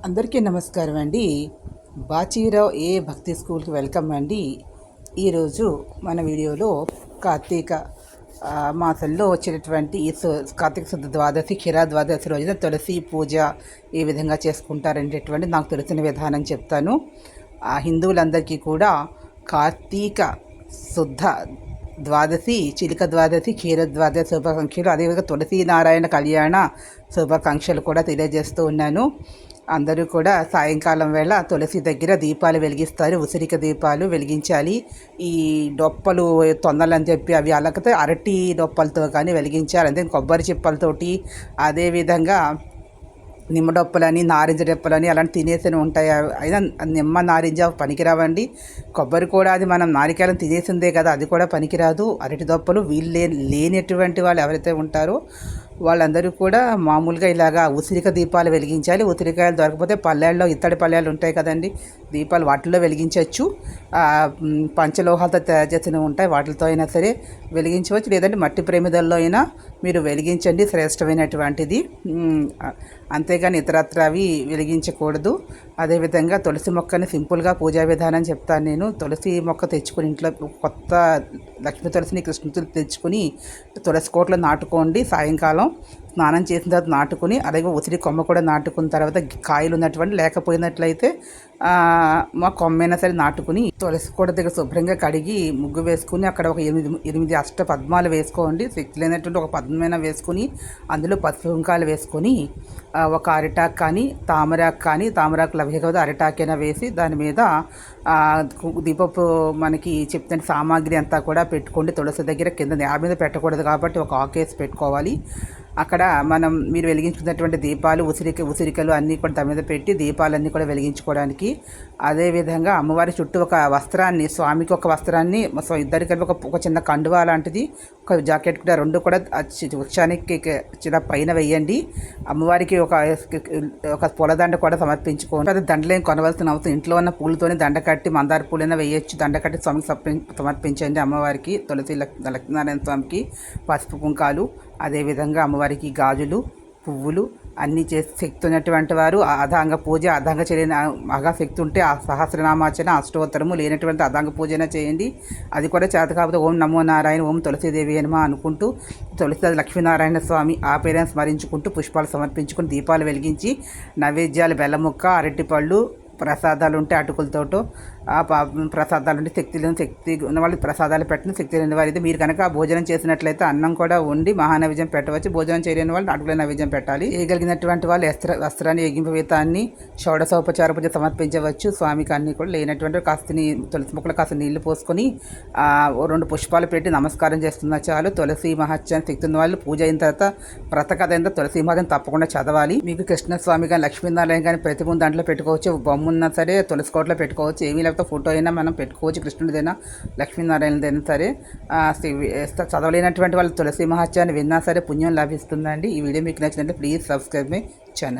అందరికీ నమస్కారం అండి. బాచీరావు భక్తి స్కూల్కి వెల్కమ్ అండి. ఈరోజు మన వీడియోలో కార్తీక మాసంలో వచ్చేటటువంటి కార్తీక శుద్ధ ద్వాదశి క్షీరా ద్వాదశి రోజున తులసి పూజ ఏ విధంగా చేసుకుంటారనేటటువంటి నాకు తెలిసిన విధానం చెప్తాను. హిందువులందరికీ కూడా కార్తీక శుద్ధ ద్వాదశి, చిలిక ద్వాదశి, క్షీర ద్వాదశి శుభాకాంక్షలు, అదేవిధంగా తులసి నారాయణ కళ్యాణ శుభాకాంక్షలు కూడా తెలియజేస్తూ ఉన్నాను. అందరూ కూడా సాయంకాలం వేళ తులసి దగ్గర దీపాలు వెలిగిస్తారు. ఉసిరిక దీపాలు వెలిగించాలి. ఈ డొప్పలు తొందలని చెప్పి అవి అలకతే అరటి డొప్పలతో కానీ వెలిగించాలి. అంతే కొబ్బరి చిప్పలతోటి, అదేవిధంగా నిమ్మ డొప్పలని, నారింజ డొప్పలని అలాంటి తినేసి ఉంటాయి. అయినా నిమ్మ నారింజ పనికిరావండి. కొబ్బరి కూడా అది మనం నారికేలం తినేసిందే కదా, అది కూడా పనికిరాదు. అరటి దొప్పలు వీళ్ళు లేనటువంటి వాళ్ళు ఎవరైతే ఉంటారో వాళ్ళందరూ కూడా మామూలుగా ఇలాగా ఉసిరిక దీపాలు వెలిగించాలి. ఉసిరికాయలు దొరకపోతే పల్లెల్లో ఇత్తడి పల్లెలు ఉంటాయి కదండి, దీపాలు వాటిల్లో వెలిగించవచ్చు. పంచలోహాలతో తయారు చేసినవి ఉంటాయి, వాటితో అయినా సరే వెలిగించవచ్చు. లేదంటే మట్టి ప్రమిదల్లో అయినా మీరు వెలిగించండి, శ్రేష్టమైనటువంటిది. అంతేగాని ఇతరత్ర అవి వెలిగించకూడదు. అదేవిధంగా తులసి మొక్కని సింపుల్గా పూజా విధానం చెప్తాను నేను. తులసి మొక్క తెచ్చుకుని ఇంట్లో కొత్త లక్ష్మీ తులసిని, కృష్ణ తులసి తెచ్చుకుని తులసి కోటలో నాటుకోండి. సాయంకాలం స్నానం చేసిన తర్వాత నాటుకుని, అలాగే ఉసిరి కొమ్మ కూడా నాటుకున్న తర్వాత కాయలు ఉన్నటువంటి లేకపోయినట్లయితే మా కొమ్మైనా సరే నాటుకుని తులసి కోట దగ్గర శుభ్రంగా కడిగి ముగ్గు వేసుకుని అక్కడ ఒక ఎనిమిది అష్ట పద్మాలు వేసుకోండి. శక్తి లేనటువంటి ఒక పద్మమైనా వేసుకుని అందులో పసుపు కుంకాలు వేసుకొని ఒక అరిటాకు కానీ తామరాకు కానీ, తామరాకు లభ్యత అరిటాకైనా వేసి దాని మీద దీపపు మనకి చెప్తున్న సామాగ్రి అంతా కూడా పెట్టుకోండి. తులసి దగ్గర కింద నేల మీద పెట్టకూడదు కాబట్టి ఒక ఆకేసి పెట్టుకోవాలి. అక్కడ మీరు వెలిగించుకున్నటువంటి దీపాలు, ఉసిరికలు అన్నీ కూడా దాని మీద పెట్టి దీపాలన్నీ కూడా వెలిగించుకోవడానికి. అదేవిధంగా అమ్మవారి చుట్టూ ఒక వస్త్రాన్ని, స్వామికి ఒక వస్త్రాన్ని, ఇద్దరికి కలిపి ఒక చిన్న కండువా లాంటిది, ఒక జాకెట్ కూడా, రెండు కూడా వృక్షానికి చిన్న పైన వేయండి. అమ్మవారికి ఒక పూలదండ కూడా సమర్పించుకోండి. అది దండలేం కొనవలసిన అవసరం, ఇంట్లో ఉన్న పూలతోనే దండ కట్టి మందార పూలైనా వేయచ్చు. దండ కట్టి స్వామికి సమర్పించండి. అమ్మవారికి, తులసి లక్ష్మీనారాయణ స్వామికి పసుపు కుంకాలు, అదేవిధంగా అమ్మవారికి గాజులు, పువ్వులు అన్నీ చేసి శక్తి ఉన్నటువంటి వారు అదాంగ పూజ, అదాంగ చేయని బాగా శక్తి ఉంటే ఆ సహస్రనామార్చన, అష్టోత్తరము లేనటువంటి అదాంగ పూజన చేయండి. అది కూడా చేత కాకపోతే ఓం నమో నారాయణ, ఓం తులసీదేవి హనుమ అనుకుంటూ తులసి లక్ష్మీనారాయణ స్వామి ఆ పేరుని స్మరించుకుంటూ పుష్పాలు సమర్పించుకుని దీపాలు వెలిగించి నైవేద్యాలు బెల్లముక్క, అరటిపళ్ళు, ప్రసాదాలు ఉంటే అటుకులతోటో, ప్రసాదాలు ఉంటే శక్తి ఉన్న వాళ్ళు ప్రసాదాలు పెట్టిన, శక్తి లేని వారైతే మీరు కనుక భోజనం చేసినట్లయితే అన్నం కూడా వండి మహానైవేద్యం పెట్టవచ్చు. భోజనం చేయలేని వాళ్ళు అటుకుల నైవేద్యం పెట్టాలి. వేయగలిగినటువంటి వాళ్ళు వస్త్రాన్ని, ఎగింపవేతాన్ని, షోడశోపచార పూజ సమర్పించవచ్చు. స్వామికి అన్ని కూడా లేనటువంటి తులసి మొక్కలు కాస్త నీళ్లు పోసుకొని 2 పుష్పాలు పెట్టి నమస్కారం చేస్తున్నా చాలు. తులసి మహత్యాన్ని శక్తి ఉన్న వాళ్ళు పూజ అయిన తర్వాత వ్రత కథ అయిన తులసి మహత్యం తప్పకుండా చదవాలి. మీకు కృష్ణస్వామి కానీ లక్ష్మీనారాయణ కానీ ప్రతిమం దాంట్లో పెట్టుకోవచ్చు. బొమ్మ ఉన్నా సరే తులసి కోటలో పెట్టుకోవచ్చు. ఏమీ లేకపోతే ఫోటో అయినా మనం పెట్టుకోవచ్చు, కృష్ణుడిదైనా లక్ష్మీనారాయణదైనా సరే. చదవలేనటువంటి వాళ్ళు తులసి మహత్యాన్ని విన్నా సరే పుణ్యం లభిస్తుందండి. ఈ వీడియో మీకు నచ్చినట్లయితే ప్లీజ్ సబ్స్క్రైబ్ మై ఛానల్.